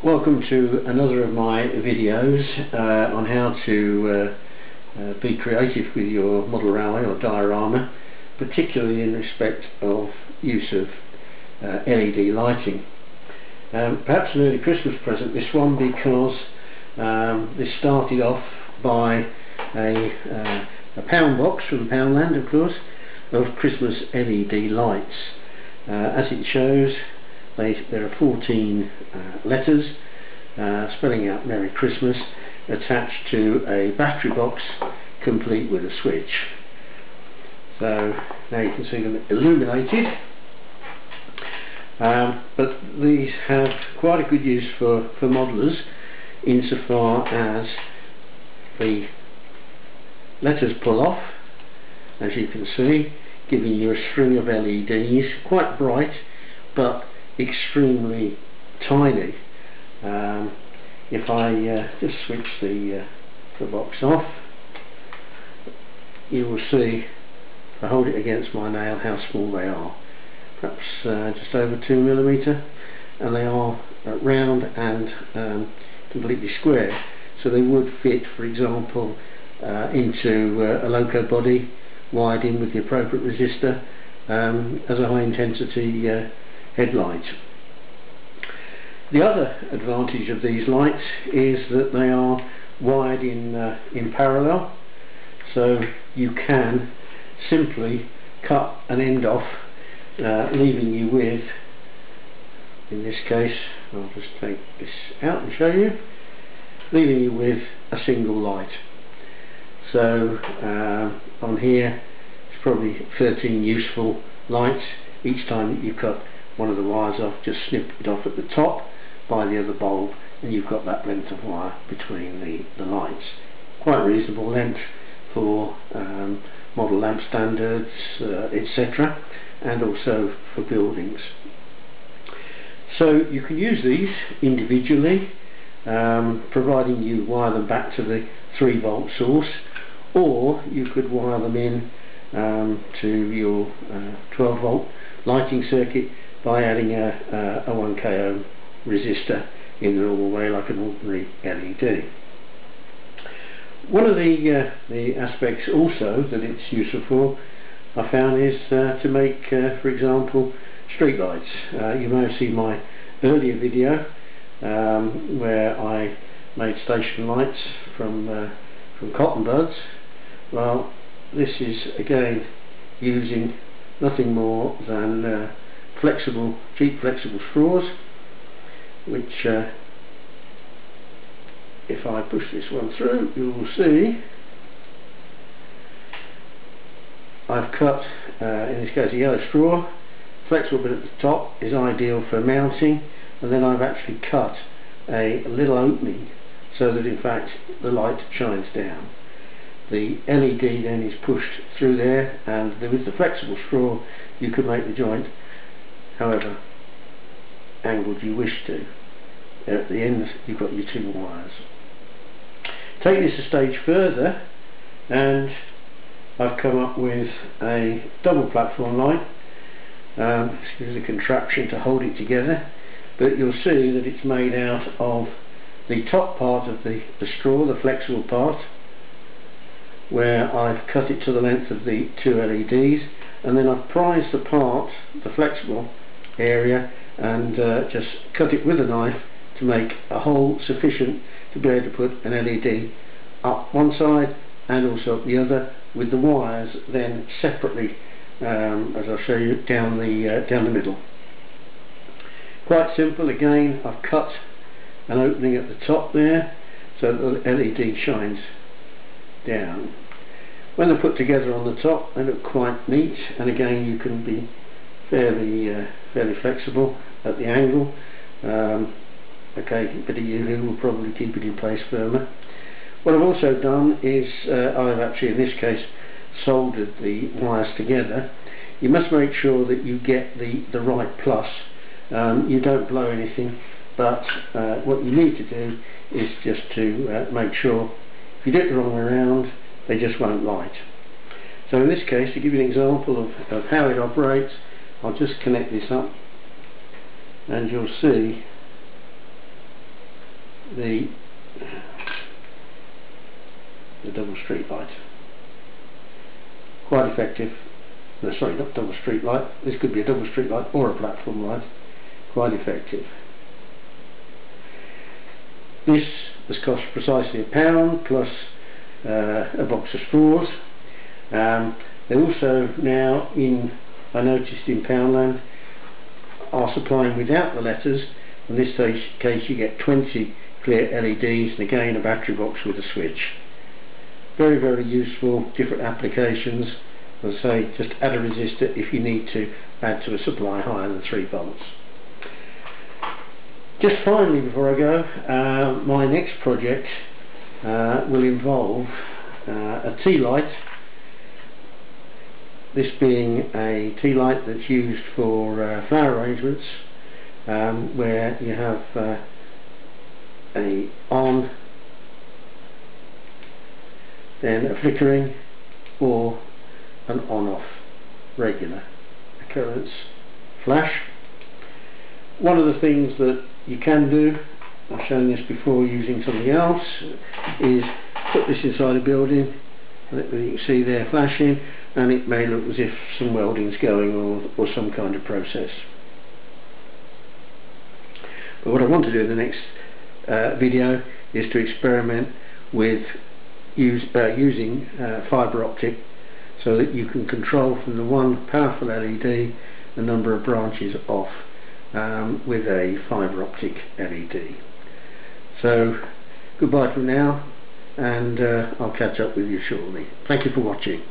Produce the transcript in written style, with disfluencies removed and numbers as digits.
Welcome to another of my videos on how to be creative with your model railway or diorama, particularly in respect of use of LED lighting. Perhaps an early Christmas present, this one, because this started off by a pound box from Poundland, of course, of Christmas LED lights. As it shows, there are 14 letters spelling out Merry Christmas attached to a battery box complete with a switch. So now you can see them illuminated, but these have quite a good use for modelers insofar as the letters pull off, as you can see, giving you a string of LEDs, quite bright but extremely tiny. If I just switch the box off, you will see, if I hold it against my nail, how small they are. Perhaps just over 2 millimetre, and they are round and completely square, so they would fit, for example, into a loco body wired in with the appropriate resistor as a high intensity headlight. The other advantage of these lights is that they are wired in parallel, so you can simply cut an end off, leaving you with, in this case, I'll just take this out and show you, leaving you with a single light. So on here it's probably 13 useful lights. Each time that you cut one of the wires off, just snip it off at the top by the other bulb, and you've got that length of wire between the lights. Quite reasonable length for model lamp standards, etc., and also for buildings. So you can use these individually, providing you wire them back to the 3-volt source, or you could wire them in to your 12-volt lighting circuit by adding a 1k resistor in the normal way, like an ordinary LED. One of the aspects also that it's useful for, I found, is to make, for example, street lights. You may have seen my earlier video where I made station lights from cotton buds. Well, this is again using nothing more than cheap flexible straws, which if I push this one through, you will see I've cut, in this case, a yellow straw. Flexible bit at the top is ideal for mounting, and then I've actually cut a little opening so that in fact the light shines down. The LED then is pushed through there, and with the flexible straw you could make the joint however angled you wish to. At the end you've got your 2 wires. Take this a stage further, and I've come up with a double platform light. This is a contraption to hold it together, but you'll see that it's made out of the top part of the straw, the flexible part, where I've cut it to the length of the 2 LEDs, and then I've prized apart the flexible area and just cut it with a knife to make a hole sufficient to be able to put an LED up one side and also up the other, with the wires then separately, as I'll show you, down the middle. Quite simple. Again, I've cut an opening at the top there so that the LED shines down. When they're put together on the top, they look quite neat, and again you can be fairly flexible at the angle. Okay, a bit of UV will probably keep it in place firmer. What I've also done is I've actually, in this case, soldered the wires together. You must make sure that you get the right plus. You don't blow anything, but what you need to do is just to make sure, if you do it the wrong way around, they just won't light. So in this case, to give you an example of how it operates, I'll just connect this up, and you'll see the double street light. Quite effective. No, sorry, not double street light. This could be a double street light or a platform light. Quite effective. This has cost precisely £1 plus a box of straws. They also now, I noticed in Poundland, are supplying without the letters. In this case you get 20 clear LEDs and again a battery box with a switch. Very, very useful, different applications. As I say, just add a resistor if you need to add to a supply higher than 3 volts. Just finally, before I go, my next project will involve a tea light. This being a tea light that's used for flower arrangements, where you have a on, then a flickering, or an on-off regular occurrence flash. One of the things that you can do, I've shown this before using something else, is put this inside a building, and you can see there flashing, and it may look as if some welding's going or some kind of process. But what I want to do in the next video is to experiment with using fibre optic, so that you can control from the one powerful LED the number of branches off with a fibre optic LED. So goodbye for now, and I'll catch up with you shortly. Thank you for watching.